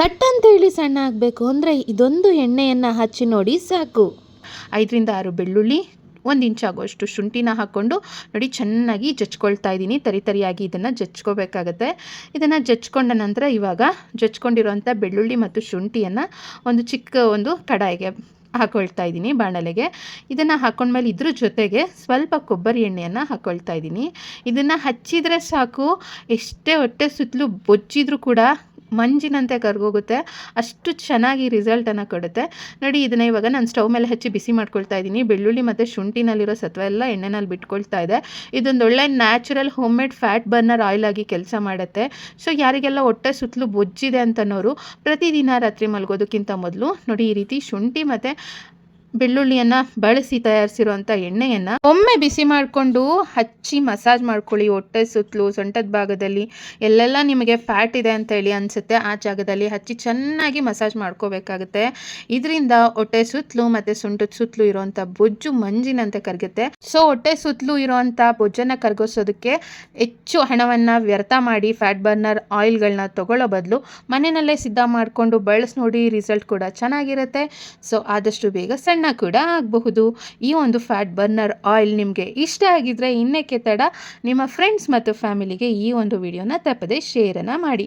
ಥಟ್ ಅಂತೇಳಿ ಸಣ್ಣ ಆಗಬೇಕು ಅಂದರೆ ಇದೊಂದು ಎಣ್ಣೆಯನ್ನು ಹಚ್ಚಿ ನೋಡಿ ಸಾಕು. 5ರಿಂದ 6 ಬೆಳ್ಳುಳ್ಳಿ, 1 ಇಂಚ್ ಆಗುವಷ್ಟು ಶುಂಠಿನ ಹಾಕ್ಕೊಂಡು ನೋಡಿ ಚೆನ್ನಾಗಿ ಜಚ್ಕೊಳ್ತಾ ಇದ್ದೀನಿ. ತರಿಯಾಗಿ ಇದನ್ನು ಜಚ್ಕೋಬೇಕಾಗತ್ತೆ. ಇದನ್ನು ಜಚ್ಕೊಂಡ ನಂತರ ಇವಾಗ ಜಚ್ಕೊಂಡಿರೋಂಥ ಬೆಳ್ಳುಳ್ಳಿ ಮತ್ತು ಶುಂಠಿಯನ್ನು ಒಂದು ಚಿಕ್ಕ ಕಡಾಯಿಗೆ ಹಾಕ್ಕೊಳ್ತಾ ಇದ್ದೀನಿ, ಬಾಣಲೆಗೆ. ಇದನ್ನು ಹಾಕ್ಕೊಂಡ್ಮೇಲೆ ಇದ್ರ ಜೊತೆಗೆ ಸ್ವಲ್ಪ ಕೊಬ್ಬರಿ ಎಣ್ಣೆಯನ್ನು ಹಾಕ್ಕೊಳ್ತಾ ಇದ್ದೀನಿ. ಇದನ್ನು ಹಚ್ಚಿದರೆ ಸಾಕು, ಎಷ್ಟೇ ಹೊಟ್ಟೆ ಸುತ್ತಲೂ ಬೊಜ್ಜಿದ್ರೂ ಕೂಡ ಮಂಜಿನಂತೆ ಕರ್ಗೋಗುತ್ತೆ, ಅಷ್ಟು ಚೆನ್ನಾಗಿ ರಿಸಲ್ಟನ್ನು ಕೊಡುತ್ತೆ. ನೋಡಿ ಇದನ್ನು ಇವಾಗ ನಾನು ಸ್ಟವ್ ಮೇಲೆ ಹಚ್ಚಿ ಬಿಸಿ ಮಾಡ್ಕೊಳ್ತಾ ಇದ್ದೀನಿ. ಬೆಳ್ಳುಳ್ಳಿ ಮತ್ತು ಶುಂಠಿನಲ್ಲಿರೋ ಸತ್ವ ಎಲ್ಲ ಎಣ್ಣೆನಲ್ಲಿ ಬಿಟ್ಕೊಳ್ತಾ ಇದೆ. ಇದೊಂದು ಒಳ್ಳೆ natural home made fat burner oil ಆಗಿ ಕೆಲಸ ಮಾಡುತ್ತೆ. ಸೊ ಯಾರಿಗೆಲ್ಲ ಹೊಟ್ಟೆ ಸುತ್ತಲೂ ಬೊಜ್ಜಿದೆ ಅಂತನೋರು ಪ್ರತಿದಿನ ರಾತ್ರಿ ಮಲಗೋದಕ್ಕಿಂತ ಮೊದಲು ನೋಡಿ ಈ ರೀತಿ ಶುಂಠಿ ಮತ್ತು ಬೆಳ್ಳುಳ್ಳಿಯನ್ನು ಬಳಸಿ ತಯಾರಿಸಿರುವಂಥ ಎಣ್ಣೆಯನ್ನು ಒಮ್ಮೆ ಬಿಸಿ ಮಾಡಿಕೊಂಡು ಹಚ್ಚಿ ಮಸಾಜ್ ಮಾಡ್ಕೊಳ್ಳಿ. ಹೊಟ್ಟೆ ಸುತ್ತಲೂ, ಸೊಂಟದ ಭಾಗದಲ್ಲಿ ಎಲ್ಲೆಲ್ಲ ನಿಮಗೆ ಫ್ಯಾಟ್ ಇದೆ ಅಂತ ಹೇಳಿ ಅನಿಸುತ್ತೆ ಆ ಜಾಗದಲ್ಲಿ ಹಚ್ಚಿ ಚೆನ್ನಾಗಿ ಮಸಾಜ್ ಮಾಡ್ಕೋಬೇಕಾಗುತ್ತೆ. ಇದರಿಂದ ಹೊಟ್ಟೆ ಸುತ್ತಲೂ ಮತ್ತು ಸೊಂಟದ ಸುತ್ತಲೂ ಇರುವಂಥ ಬೊಜ್ಜು ಮಂಜಿನಂತೆ ಕರಗುತ್ತೆ. ಸೊ ಹೊಟ್ಟೆ ಸುತ್ತಲೂ ಇರುವಂಥ ಬೊಜ್ಜನ್ನು ಕರಗಿಸೋದಕ್ಕೆ ಹೆಚ್ಚು ಹಣವನ್ನು ವ್ಯರ್ಥ ಮಾಡಿ ಫ್ಯಾಟ್ ಬರ್ನರ್ ಆಯಿಲ್ಗಳನ್ನ ತಗೊಳ್ಳೋ ಬದಲು ಮನೆಯಲ್ಲೇ ಸಿದ್ಧ ಮಾಡಿಕೊಂಡು ಬಳಸಿ ನೋಡಿ, ರಿಸಲ್ಟ್ ಕೂಡ ಚೆನ್ನಾಗಿರುತ್ತೆ. ಸೊ ಆದಷ್ಟು ಬೇಗ ಸಣ್ಣ ಕೂಡ ಆಗಬಹುದು. ಈ ಒಂದು ಫ್ಯಾಟ್ ಬರ್ನರ್ ಆಯಿಲ್ ನಿಮಗೆ ಇಷ್ಟ ಆಗಿದ್ರೆ ಇನ್ನೇಕೆ ತಡ, ನಿಮ್ಮ ಫ್ರೆಂಡ್ಸ್ ಮತ್ತು ಫ್ಯಾಮಿಲಿಗೆ ಈ ಒಂದು ವಿಡಿಯೋನ ತಪ್ಪದೆ ಶೇರನ್ನು ಮಾಡಿ.